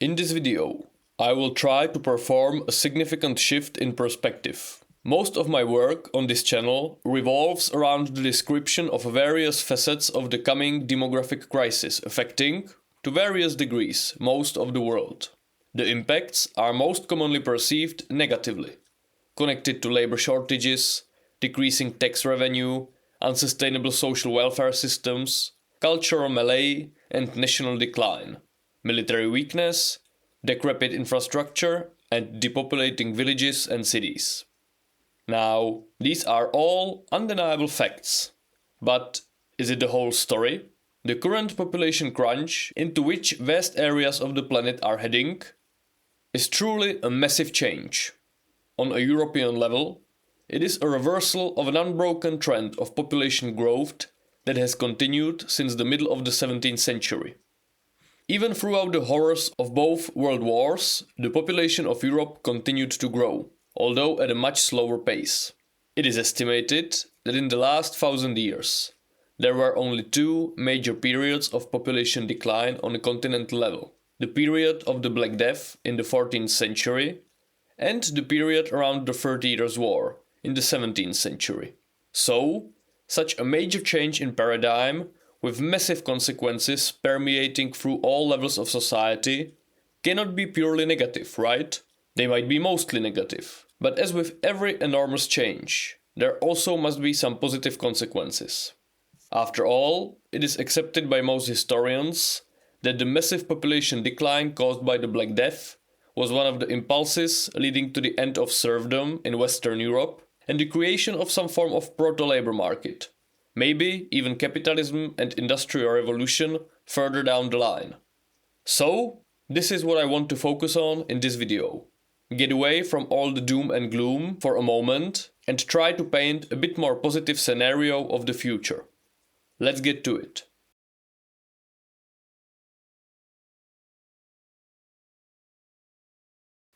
In this video, I will try to perform a significant shift in perspective. Most of my work on this channel revolves around the description of various facets of the coming demographic crisis affecting, to various degrees, most of the world. The impacts are most commonly perceived negatively, connected to labor shortages, decreasing tax revenue, unsustainable social welfare systems, cultural malaise and national decline, military weakness, decrepit infrastructure, and depopulating villages and cities. Now, these are all undeniable facts. But is it the whole story? The current population crunch, into which vast areas of the planet are heading, is truly a massive change. On a European level, it is a reversal of an unbroken trend of population growth that has continued since the middle of the 17th century. Even throughout the horrors of both world wars, the population of Europe continued to grow, although at a much slower pace. It is estimated that in the last 1,000 years, there were only two major periods of population decline on a continental level: the period of the Black Death in the 14th century and the period around the 30 Years' War in the 17th century. So, such a major change in paradigm, with massive consequences permeating through all levels of society, cannot be purely negative, right? They might be mostly negative, but as with every enormous change, there also must be some positive consequences. After all, it is accepted by most historians that the massive population decline caused by the Black Death was one of the impulses leading to the end of serfdom in Western Europe and the creation of some form of proto-labor market. Maybe even capitalism and industrial revolution further down the line. So, this is what I want to focus on in this video. Get away from all the doom and gloom for a moment and try to paint a bit more positive scenario of the future. Let's get to it.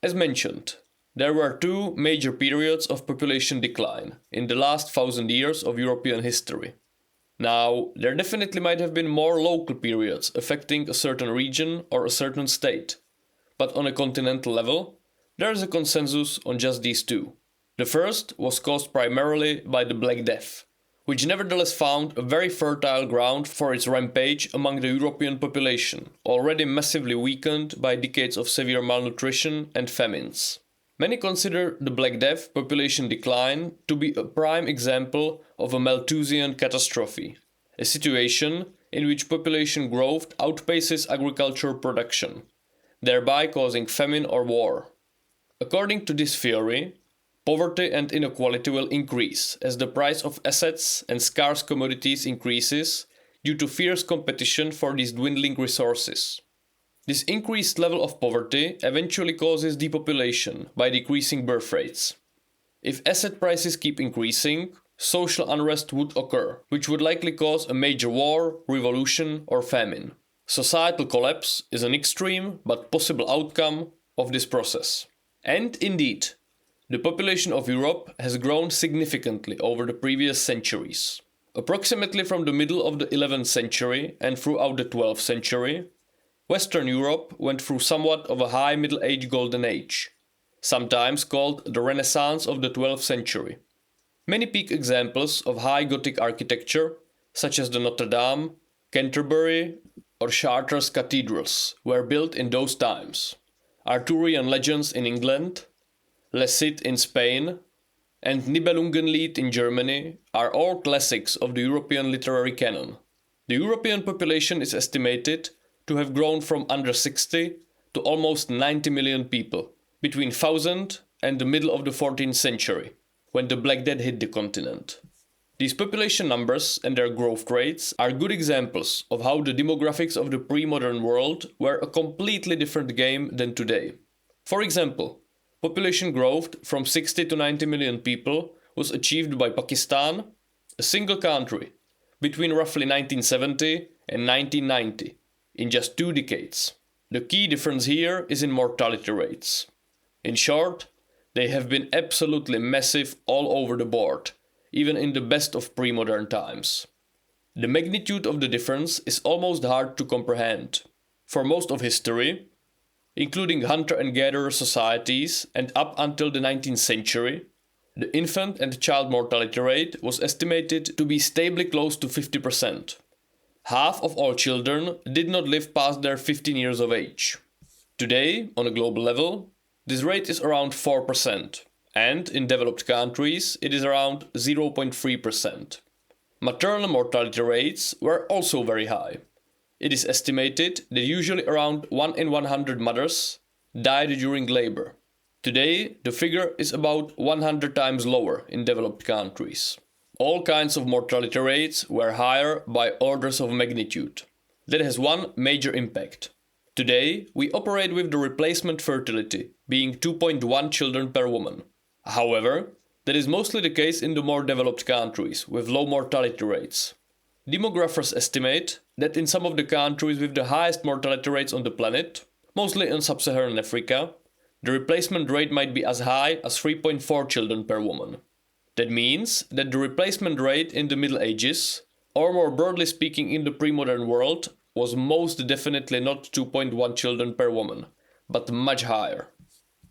As mentioned, there were two major periods of population decline in the last 1,000 years of European history. Now, there definitely might have been more local periods affecting a certain region or a certain state, but on a continental level, there is a consensus on just these two. The first was caused primarily by the Black Death, which nevertheless found a very fertile ground for its rampage among the European population, already massively weakened by decades of severe malnutrition and famines. Many consider the Black Death population decline to be a prime example of a Malthusian catastrophe, a situation in which population growth outpaces agricultural production, thereby causing famine or war. According to this theory, poverty and inequality will increase as the price of assets and scarce commodities increases due to fierce competition for these dwindling resources. This increased level of poverty eventually causes depopulation by decreasing birth rates. If asset prices keep increasing, social unrest would occur, which would likely cause a major war, revolution, or famine. Societal collapse is an extreme but possible outcome of this process. And indeed, the population of Europe has grown significantly over the previous centuries. Approximately from the middle of the 11th century and throughout the 12th century, Western Europe went through somewhat of a high Middle Age golden age, sometimes called the Renaissance of the 12th century. Many peak examples of high Gothic architecture, such as the Notre Dame, Canterbury, or Chartres cathedrals, were built in those times. Arthurian legends in England, Les Cid in Spain, and Nibelungenlied in Germany are all classics of the European literary canon. The European population is estimated to have grown from under 60 to almost 90 million people between 1000 and the middle of the 14th century, when the Black Death hit the continent. These population numbers and their growth rates are good examples of how the demographics of the pre-modern world were a completely different game than today. For example, population growth from 60 to 90 million people was achieved by Pakistan, a single country, between roughly 1970 and 1990, in just 2 decades. The key difference here is in mortality rates. In short, they have been absolutely massive all over the board, even in the best of pre-modern times. The magnitude of the difference is almost hard to comprehend. For most of history, Including hunter and gatherer societies and up until the 19th century, the infant and child mortality rate was estimated to be stably close to 50%. Half of all children did not live past their 15 years of age. Today, on a global level, this rate is around 4%, and in developed countries it is around 0.3%. Maternal mortality rates were also very high. It is estimated that usually around 1 in 100 mothers died during labor. Today, the figure is about 100 times lower in developed countries. All kinds of mortality rates were higher by orders of magnitude. That has one major impact. Today, we operate with the replacement fertility being 2.1 children per woman. However, that is mostly the case in the more developed countries with low mortality rates. Demographers estimate that in some of the countries with the highest mortality rates on the planet, mostly in sub-Saharan Africa, the replacement rate might be as high as 3.4 children per woman. That means that the replacement rate in the Middle Ages, or more broadly speaking in the pre-modern world, was most definitely not 2.1 children per woman, but much higher.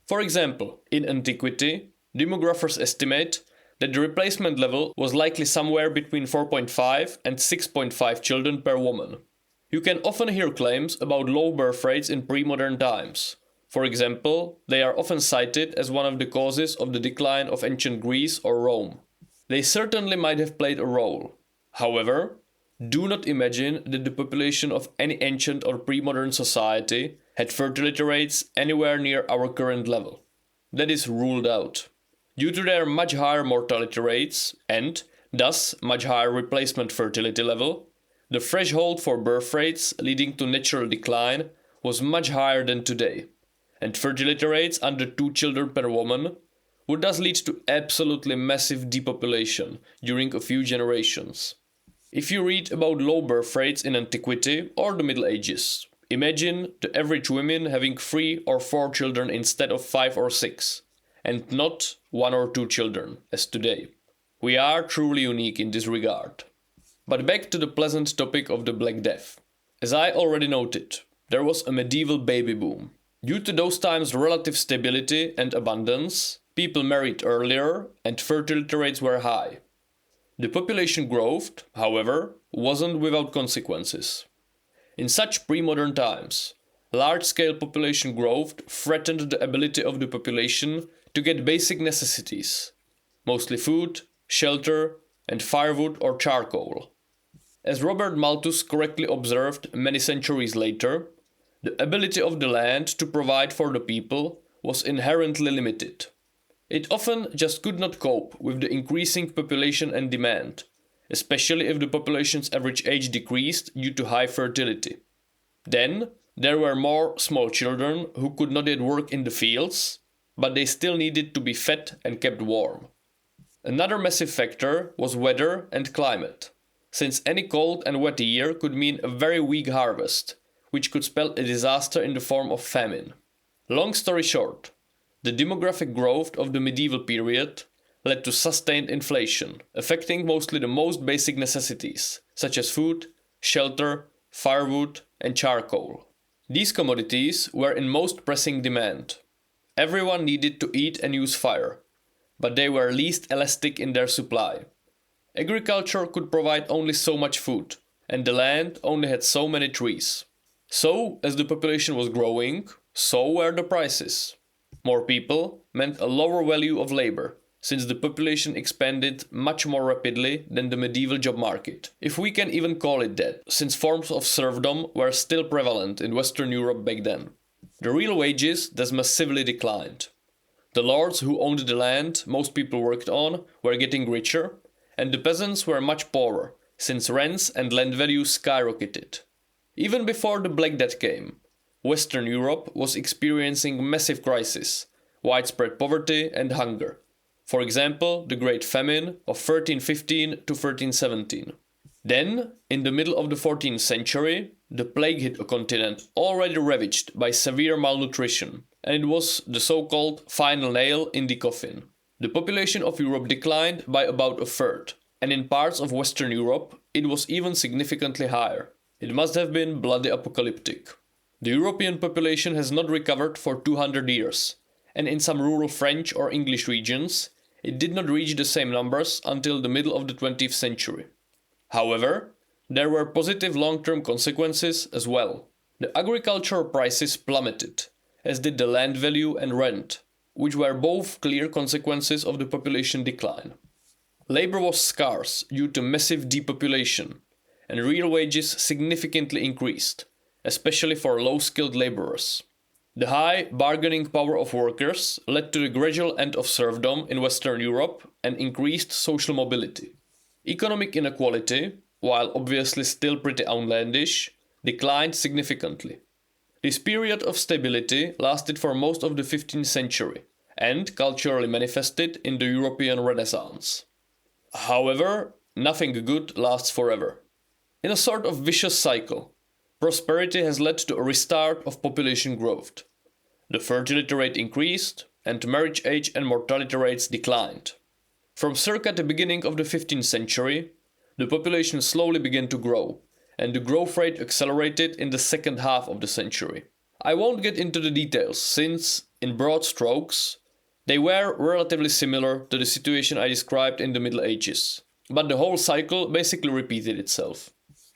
For example, in antiquity, demographers estimate that the replacement level was likely somewhere between 4.5 and 6.5 children per woman. You can often hear claims about low birth rates in pre-modern times. For example, they are often cited as one of the causes of the decline of ancient Greece or Rome. They certainly might have played a role. However, do not imagine that the population of any ancient or pre-modern society had fertility rates anywhere near our current level. That is ruled out. Due to their much higher mortality rates and, thus, much higher replacement fertility level, the threshold for birth rates leading to natural decline was much higher than today, and fertility rates under 2 children per woman would thus lead to absolutely massive depopulation during a few generations. If you read about low birth rates in antiquity or the Middle Ages, imagine the average woman having 3 or 4 children instead of 5 or 6, and not 1 or 2 children, as today. We are truly unique in this regard. But back to the pleasant topic of the Black Death. As I already noted, there was a medieval baby boom. Due to those times' relative stability and abundance, people married earlier and fertility rates were high. The population growth, however, wasn't without consequences. In such pre-modern times, large-scale population growth threatened the ability of the population to get basic necessities, mostly food, shelter, and firewood or charcoal. As Robert Malthus correctly observed many centuries later, the ability of the land to provide for the people was inherently limited. It often just could not cope with the increasing population and demand, especially if the population's average age decreased due to high fertility. Then, there were more small children who could not yet work in the fields, but they still needed to be fed and kept warm. Another massive factor was weather and climate, since any cold and wet year could mean a very weak harvest, which could spell a disaster in the form of famine. Long story short, the demographic growth of the medieval period led to sustained inflation, affecting mostly the most basic necessities, such as food, shelter, firewood, and charcoal. These commodities were in most pressing demand. Everyone needed to eat and use fire, but they were least elastic in their supply. Agriculture could provide only so much food, and the land only had so many trees. So, as the population was growing, so were the prices. More people meant a lower value of labor, since the population expanded much more rapidly than the medieval job market, if we can even call it that, since forms of serfdom were still prevalent in Western Europe back then. The real wages thus massively declined. The lords who owned the land most people worked on were getting richer, and the peasants were much poorer, since rents and land values skyrocketed. Even before the Black Death came, Western Europe was experiencing massive crises, widespread poverty and hunger. For example, the Great Famine of 1315 to 1317. Then, in the middle of the 14th century, the plague hit a continent already ravaged by severe malnutrition, and it was the so-called final nail in the coffin. The population of Europe declined by about a third, and in parts of Western Europe it was even significantly higher. It must have been bloody apocalyptic. The European population has not recovered for 200 years, and in some rural French or English regions, it did not reach the same numbers until the middle of the 20th century. However, there were positive long-term consequences as well. The agricultural prices plummeted, as did the land value and rent, which were both clear consequences of the population decline. Labor was scarce due to massive depopulation, and real wages significantly increased, especially for low-skilled laborers. The high bargaining power of workers led to the gradual end of serfdom in Western Europe and increased social mobility. Economic inequality, while obviously still pretty outlandish, declined significantly. This period of stability lasted for most of the 15th century and culturally manifested in the European Renaissance. However, nothing good lasts forever. In a sort of vicious cycle, prosperity has led to a restart of population growth. The fertility rate increased, and marriage age and mortality rates declined. From circa the beginning of the 15th century, the population slowly began to grow, and the growth rate accelerated in the second half of the century. I won't get into the details, since, in broad strokes, they were relatively similar to the situation I described in the Middle Ages, but the whole cycle basically repeated itself.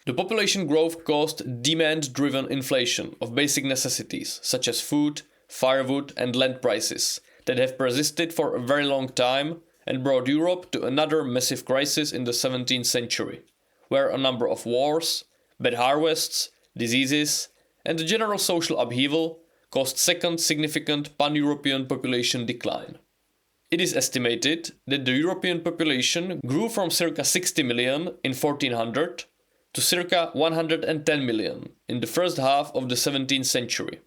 The population growth caused demand-driven inflation of basic necessities such as food, firewood, and land prices that have persisted for a very long time and brought Europe to another massive crisis in the 17th century, where a number of wars, bad harvests, diseases, and the general social upheaval caused second significant pan-European population decline. It is estimated that the European population grew from circa 60 million in 1400 to circa 110 million in the first half of the 17th century,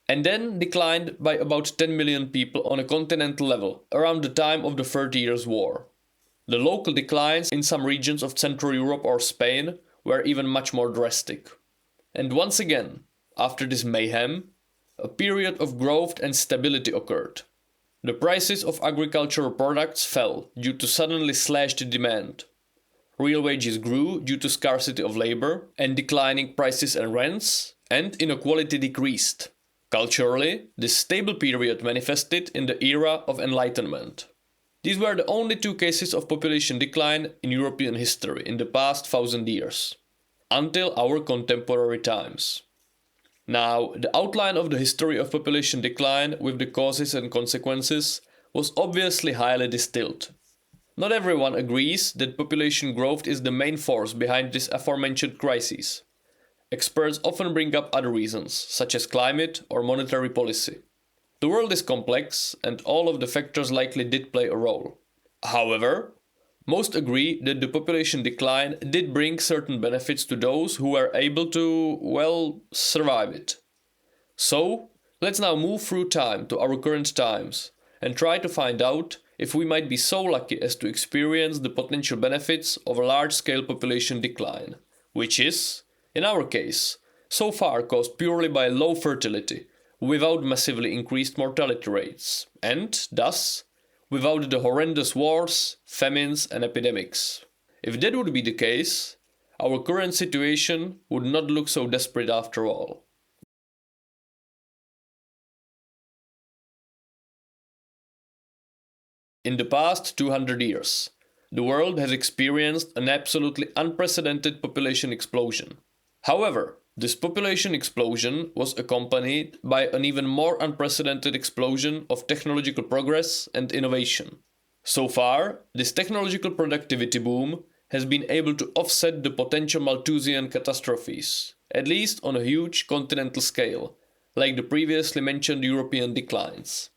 and then declined by about 10 million people on a continental level around the time of the 30 Years' War. The local declines in some regions of Central Europe or Spain were even much more drastic. And once again, after this mayhem, a period of growth and stability occurred. The prices of agricultural products fell due to suddenly slashed demand. Real wages grew due to scarcity of labor and declining prices and rents, and inequality decreased. Culturally, this stable period manifested in the era of Enlightenment. These were the only two cases of population decline in European history in the past 1,000 years, until our contemporary times. Now, the outline of the history of population decline with the causes and consequences was obviously highly distilled. Not everyone agrees that population growth is the main force behind this aforementioned crisis. Experts often bring up other reasons, such as climate or monetary policy. The world is complex, and all of the factors likely did play a role. However, most agree that the population decline did bring certain benefits to those who were able to, well, survive it. So, let's now move through time to our current times and try to find out if we might be so lucky as to experience the potential benefits of a large-scale population decline, which is, in our case, so far caused purely by low fertility, without massively increased mortality rates, and, thus, without the horrendous wars, famines, and epidemics. If that would be the case, our current situation would not look so desperate after all. In the past 200 years, the world has experienced an absolutely unprecedented population explosion. However, this population explosion was accompanied by an even more unprecedented explosion of technological progress and innovation. So far, this technological productivity boom has been able to offset the potential Malthusian catastrophes, at least on a huge continental scale, like the previously mentioned European declines.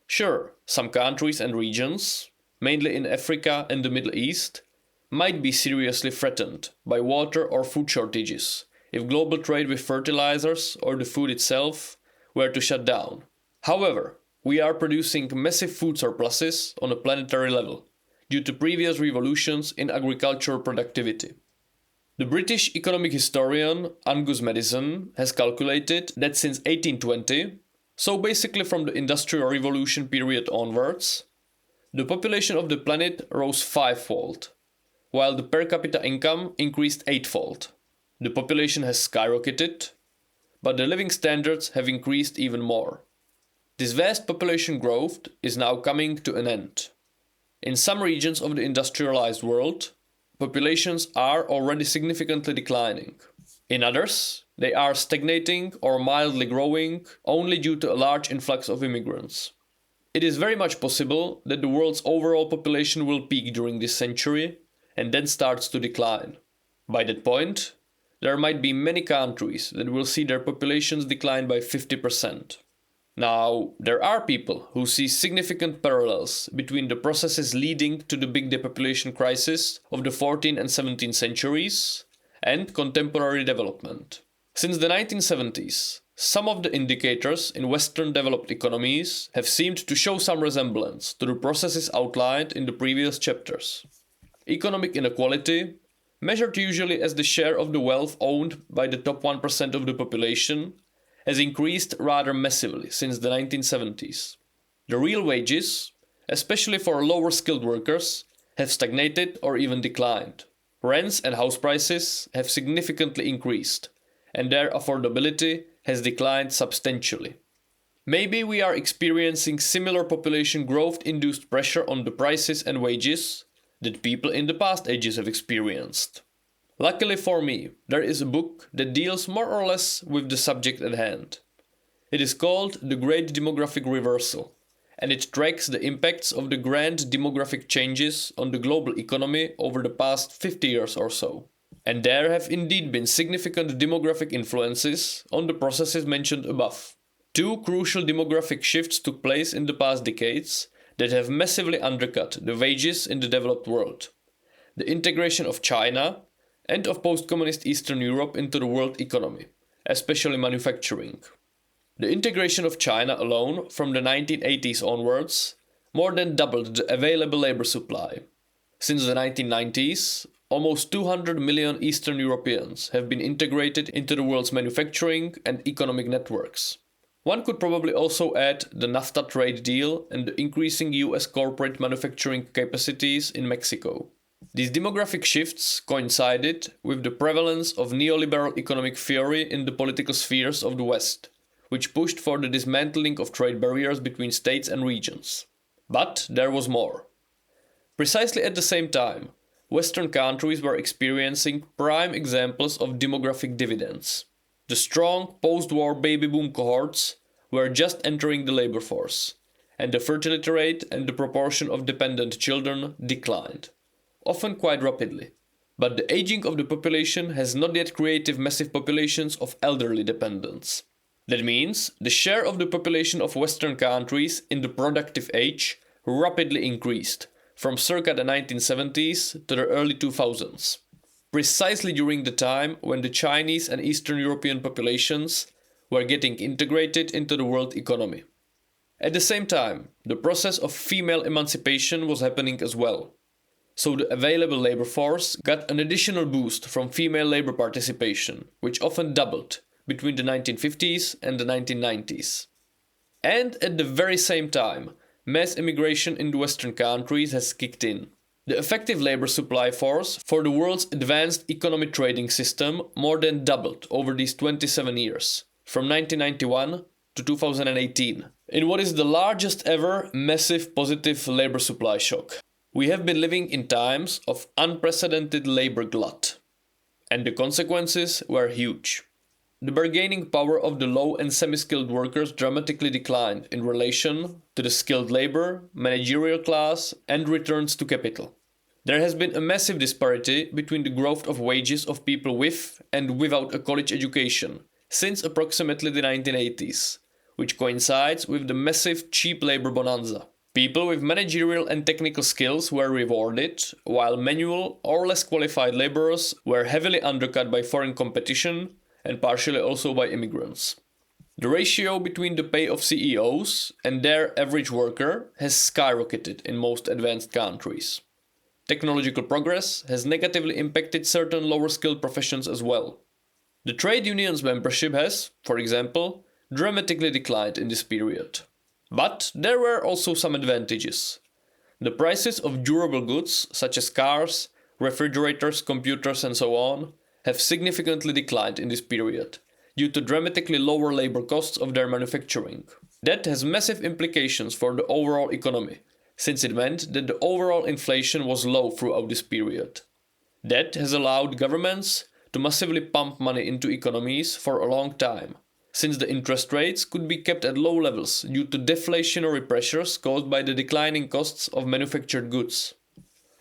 Sure, some countries and regions, mainly in Africa and the Middle East, might be seriously threatened by water or food shortages, if global trade with fertilizers or the food itself were to shut down. However, we are producing massive food surpluses on a planetary level due to previous revolutions in agricultural productivity. The British economic historian Angus Maddison has calculated that since 1820, so basically from the Industrial Revolution period onwards, the population of the planet rose fivefold, while the per capita income increased eightfold. The population has skyrocketed, but the living standards have increased even more. This vast population growth is now coming to an end. In some regions of the industrialized world, populations are already significantly declining. In others, they are stagnating or mildly growing only due to a large influx of immigrants. It is very much possible that the world's overall population will peak during this century and then starts to decline. By that point, there might be many countries that will see their populations decline by 50%. Now, there are people who see significant parallels between the processes leading to the big depopulation crisis of the 14th and 17th centuries and contemporary development. Since the 1970s, some of the indicators in Western developed economies have seemed to show some resemblance to the processes outlined in the previous chapters. Economic inequality, measured usually as the share of the wealth owned by the top 1% of the population, has increased rather massively since the 1970s. The real wages, especially for lower skilled workers, have stagnated or even declined. Rents and house prices have significantly increased, and their affordability has declined substantially. Maybe we are experiencing similar population growth-induced pressure on the prices and wages that people in the past ages have experienced. Luckily for me, there is a book that deals more or less with the subject at hand. It is called The Great Demographic Reversal, and it tracks the impacts of the grand demographic changes on the global economy over the past 50 years or so. And there have indeed been significant demographic influences on the processes mentioned above. Two crucial demographic shifts took place in the past decades that have massively undercut the wages in the developed world: the integration of China and of post-communist Eastern Europe into the world economy, especially manufacturing. The integration of China alone from the 1980s onwards more than doubled the available labor supply. Since the 1990s, almost 200 million Eastern Europeans have been integrated into the world's manufacturing and economic networks. One could probably also add the NAFTA trade deal and the increasing US corporate manufacturing capacities in Mexico. These demographic shifts coincided with the prevalence of neoliberal economic theory in the political spheres of the West, which pushed for the dismantling of trade barriers between states and regions. But there was more. Precisely at the same time, Western countries were experiencing prime examples of demographic dividends. The strong post-war baby boom cohorts were just entering the labor force, and the fertility rate and the proportion of dependent children declined, often quite rapidly. But the aging of the population has not yet created massive populations of elderly dependents. That means the share of the population of Western countries in the productive age rapidly increased, from circa the 1970s to the early 2000s, precisely during the time when the Chinese and Eastern European populations were getting integrated into the world economy. At the same time, the process of female emancipation was happening as well. So the available labor force got an additional boost from female labor participation, which often doubled between the 1950s and the 1990s. And at the very same time, mass immigration in the Western countries has kicked in. The effective labor supply force for the world's advanced economic trading system more than doubled over these 27 years, from 1991 to 2018, in what is the largest ever massive positive labor supply shock. We have been living in times of unprecedented labor glut, and the consequences were huge. The bargaining power of the low and semi-skilled workers dramatically declined in relation to the skilled labor, managerial class, and returns to capital. There has been a massive disparity between the growth of wages of people with and without a college education since approximately the 1980s, which coincides with the massive cheap labor bonanza. People with managerial and technical skills were rewarded, while manual or less qualified laborers were heavily undercut by foreign competition and partially also by immigrants. The ratio between the pay of CEOs and their average worker has skyrocketed in most advanced countries. Technological progress has negatively impacted certain lower-skilled professions as well. The trade union's membership has, for example, dramatically declined in this period. But there were also some advantages. The prices of durable goods, such as cars, refrigerators, computers, and so on, have significantly declined in this period, due to dramatically lower labor costs of their manufacturing. That has massive implications for the overall economy, since it meant that the overall inflation was low throughout this period. That has allowed governments to massively pump money into economies for a long time, since the interest rates could be kept at low levels due to deflationary pressures caused by the declining costs of manufactured goods.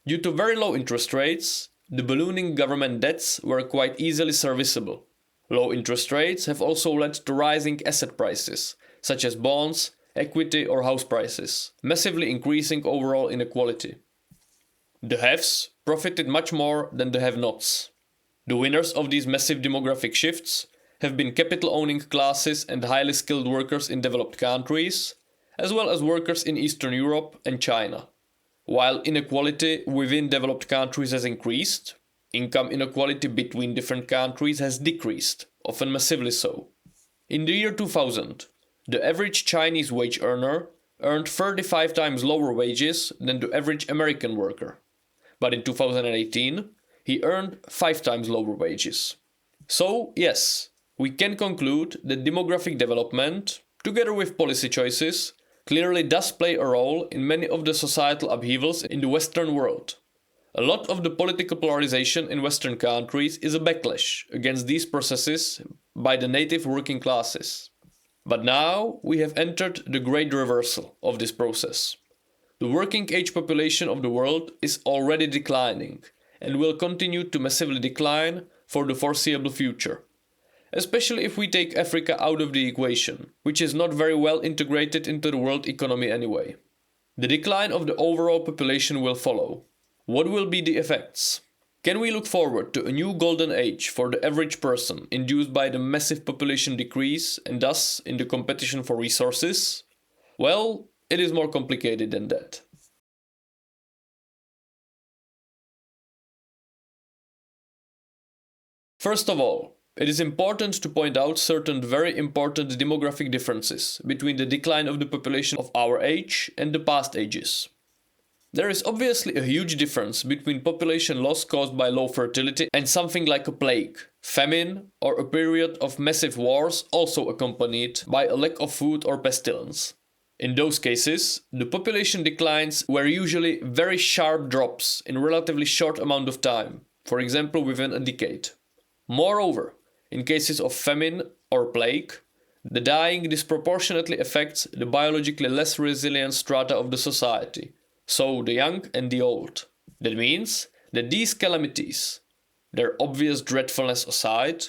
Due to very low interest rates, the ballooning government debts were quite easily serviceable. Low interest rates have also led to rising asset prices, such as bonds, equity or house prices, massively increasing overall inequality. The haves profited much more than the have-nots. The winners of these massive demographic shifts have been capital-owning classes and highly skilled workers in developed countries, as well as workers in Eastern Europe and China. While inequality within developed countries has increased, income inequality between different countries has decreased, often massively so. In the year 2000, the average Chinese wage earner earned 35 times lower wages than the average American worker. But in 2018, he earned 5 times lower wages. So, yes, we can conclude that demographic development, together with policy choices, clearly does play a role in many of the societal upheavals in the Western world. A lot of the political polarization in Western countries is a backlash against these processes by the native working classes. But now we have entered the great reversal of this process. The working age population of the world is already declining and will continue to massively decline for the foreseeable future. Especially if we take Africa out of the equation, which is not very well integrated into the world economy anyway. The decline of the overall population will follow. What will be the effects? Can we look forward to a new golden age for the average person induced by the massive population decrease and thus in the competition for resources? Well, it is more complicated than that. First of all, it is important to point out certain very important demographic differences between the decline of the population of our age and the past ages. There is obviously a huge difference between population loss caused by low fertility and something like a plague, famine, or a period of massive wars also accompanied by a lack of food or pestilence. In those cases, the population declines were usually very sharp drops in a relatively short amount of time, for example within a decade. Moreover, in cases of famine or plague, the dying disproportionately affects the biologically less resilient strata of the society, so the young and the old. That means that these calamities, their obvious dreadfulness aside,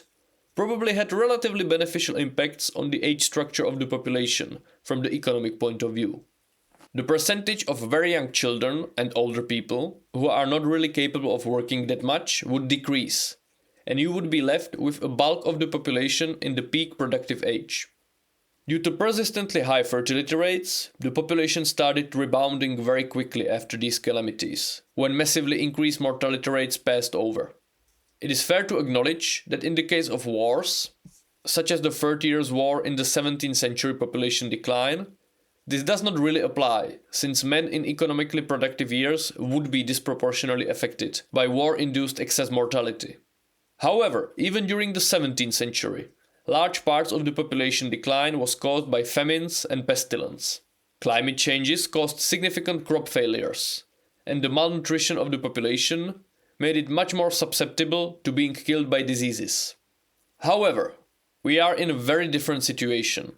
probably had relatively beneficial impacts on the age structure of the population from the economic point of view. The percentage of very young children and older people who are not really capable of working that much would decrease, and you would be left with a bulk of the population in the peak productive age. Due to persistently high fertility rates, the population started rebounding very quickly after these calamities, when massively increased mortality rates passed over. It is fair to acknowledge that in the case of wars, such as the 30 Years' War in the 17th century population decline, this does not really apply, since men in economically productive years would be disproportionately affected by war-induced excess mortality. However, even during the 17th century, large parts of the population decline was caused by famines and pestilence. Climate changes caused significant crop failures, and the malnutrition of the population made it much more susceptible to being killed by diseases. However, we are in a very different situation.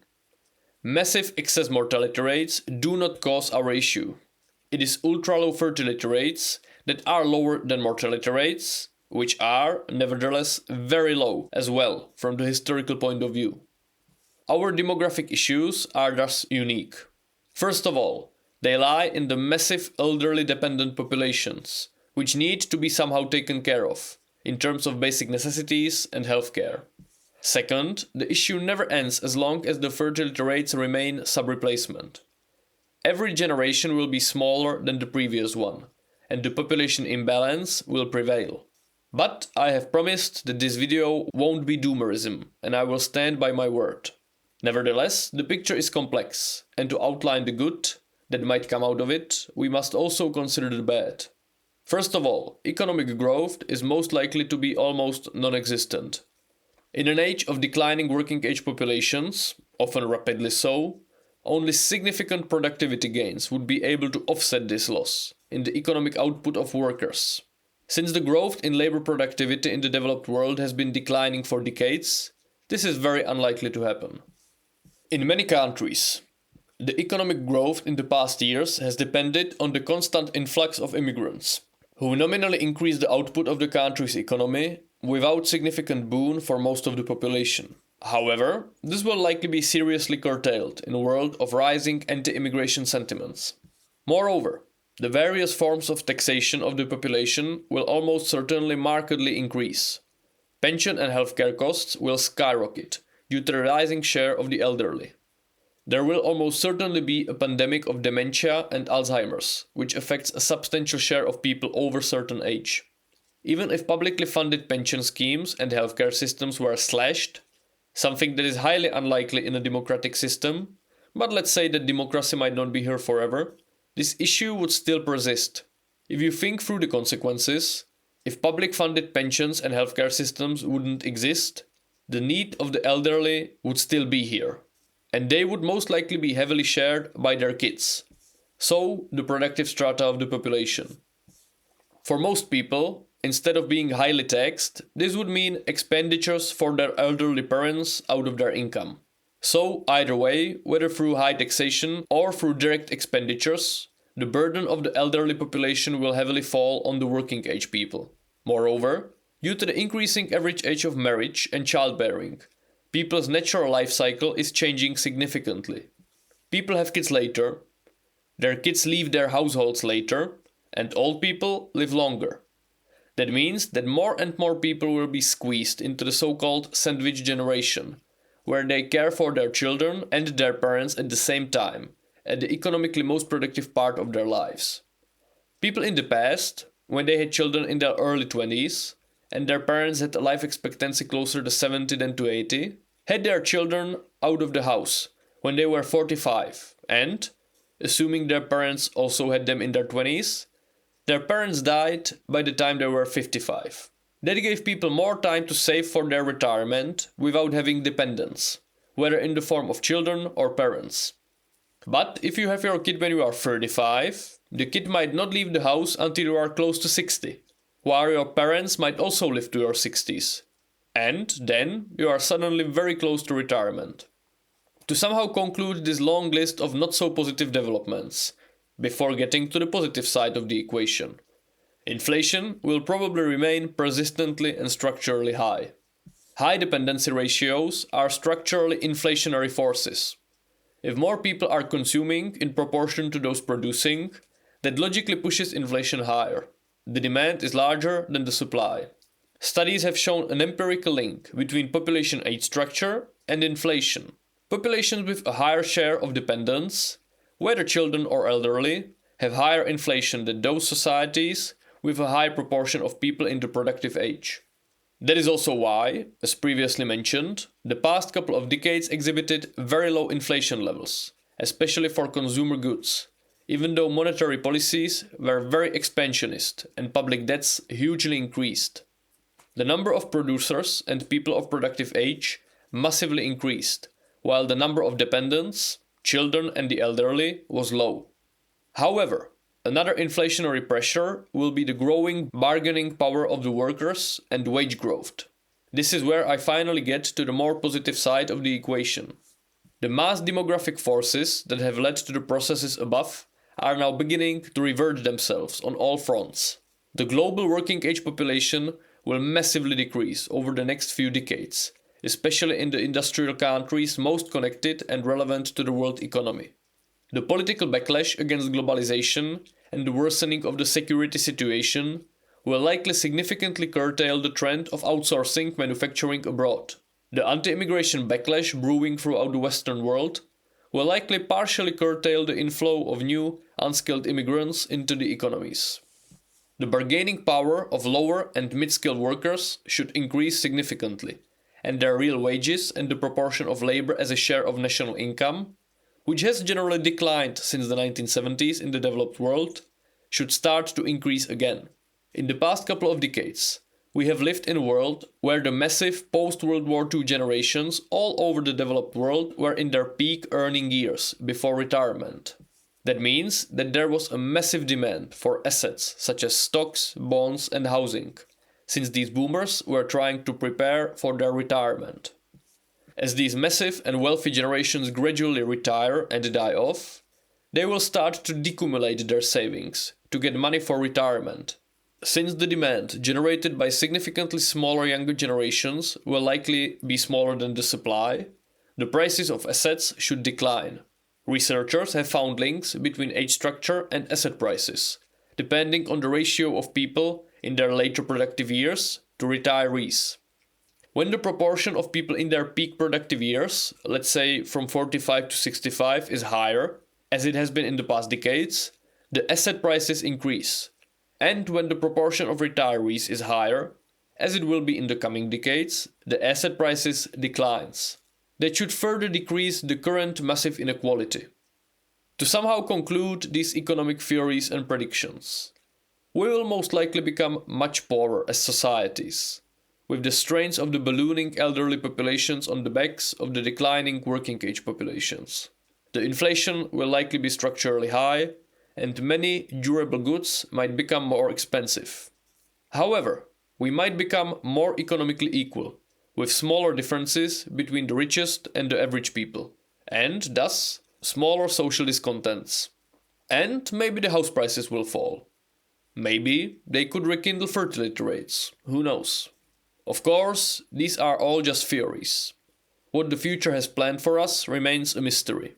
Massive excess mortality rates do not cause our issue. It is ultra-low fertility rates that are lower than mortality rates, which are, nevertheless, very low as well from the historical point of view. Our demographic issues are thus unique. First of all, they lie in the massive elderly dependent populations, which need to be somehow taken care of, in terms of basic necessities and healthcare. Second, the issue never ends as long as the fertility rates remain sub-replacement. Every generation will be smaller than the previous one, and the population imbalance will prevail. But I have promised that this video won't be doomerism, and I will stand by my word. Nevertheless, the picture is complex, and to outline the good that might come out of it, we must also consider the bad. First of all, economic growth is most likely to be almost non-existent. In an age of declining working age populations, often rapidly so, only significant productivity gains would be able to offset this loss in the economic output of workers. Since the growth in labor productivity in the developed world has been declining for decades, this is very unlikely to happen. In many countries, the economic growth in the past years has depended on the constant influx of immigrants, who nominally increase the output of the country's economy without significant boon for most of the population. However, this will likely be seriously curtailed in a world of rising anti-immigration sentiments. Moreover, the various forms of taxation of the population will almost certainly markedly increase. Pension and healthcare costs will skyrocket due to the rising share of the elderly. There will almost certainly be a pandemic of dementia and Alzheimer's, which affects a substantial share of people over a certain age. Even if publicly funded pension schemes and healthcare systems were slashed, something that is highly unlikely in a democratic system, but let's say that democracy might not be here forever, this issue would still persist. If you think through the consequences, if public funded pensions and healthcare systems wouldn't exist, the need of the elderly would still be here. And they would most likely be heavily shared by their kids. So, the productive strata of the population. For most people, instead of being highly taxed, this would mean expenditures for their elderly parents out of their income. So, either way, whether through high taxation or through direct expenditures, the burden of the elderly population will heavily fall on the working age people. Moreover, due to the increasing average age of marriage and childbearing, people's natural life cycle is changing significantly. People have kids later, their kids leave their households later, and old people live longer. That means that more and more people will be squeezed into the so-called sandwich generation, where they care for their children and their parents at the same time, at the economically most productive part of their lives. People in the past, when they had children in their early 20s, and their parents had a life expectancy closer to 70 than to 80, had their children out of the house when they were 45, and, assuming their parents also had them in their 20s, their parents died by the time they were 55. That gave people more time to save for their retirement without having dependents, whether in the form of children or parents. But if you have your kid when you are 35, the kid might not leave the house until you are close to 60, while your parents might also live to your 60s. And then you are suddenly very close to retirement. To somehow conclude this long list of not so positive developments, before getting to the positive side of the equation, inflation will probably remain persistently and structurally high. High dependency ratios are structurally inflationary forces. If more people are consuming in proportion to those producing, that logically pushes inflation higher. The demand is larger than the supply. Studies have shown an empirical link between population age structure and inflation. Populations with a higher share of dependents, whether children or elderly, have higher inflation than those societies with a high proportion of people in the productive age. That is also why, as previously mentioned, the past couple of decades exhibited very low inflation levels, especially for consumer goods, even though monetary policies were very expansionist and public debts hugely increased. The number of producers and people of productive age massively increased, while the number of dependents, children and the elderly, was low. However, another inflationary pressure will be the growing bargaining power of the workers and wage growth. This is where I finally get to the more positive side of the equation. The mass demographic forces that have led to the processes above are now beginning to revert themselves on all fronts. The global working age population will massively decrease over the next few decades, especially in the industrial countries most connected and relevant to the world economy. The political backlash against globalization and the worsening of the security situation will likely significantly curtail the trend of outsourcing manufacturing abroad. The anti-immigration backlash brewing throughout the Western world will likely partially curtail the inflow of new, unskilled immigrants into the economies. The bargaining power of lower and mid-skilled workers should increase significantly, and their real wages and the proportion of labor as a share of national income, which has generally declined since the 1970s in the developed world, should start to increase again. In the past couple of decades, We have lived in a world where the massive post-World War II generations all over the developed world were in their peak earning years before retirement. That means that there was a massive demand for assets such as stocks, bonds, and housing, since these boomers were trying to prepare for their retirement. As these massive and wealthy generations gradually retire and die off, they will start to decumulate their savings to get money for retirement. Since the demand generated by significantly smaller younger generations will likely be smaller than the supply, the prices of assets should decline. Researchers have found links between age structure and asset prices, depending on the ratio of people in their later productive years to retirees. When the proportion of people in their peak productive years, let's say from 45 to 65, is higher, as it has been in the past decades, the asset prices increase. And when the proportion of retirees is higher, as it will be in the coming decades, the asset prices declines. That should further decrease the current massive inequality. To somehow conclude these economic theories and predictions, we will most likely become much poorer as societies, with the strains of the ballooning elderly populations on the backs of the declining working age populations. The inflation will likely be structurally high, and many durable goods might become more expensive. However, we might become more economically equal, with smaller differences between the richest and the average people, and thus smaller social discontents. And maybe the house prices will fall. Maybe they could rekindle fertility rates, who knows? Of course, these are all just theories. What the future has planned for us remains a mystery.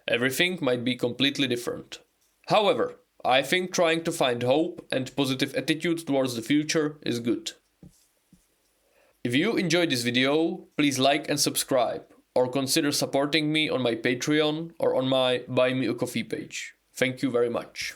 Everything might be completely different. However, I think trying to find hope and positive attitudes towards the future is good. If you enjoyed this video, please like and subscribe, or consider supporting me on my Patreon or on my Buy Me a Coffee page. Thank you very much.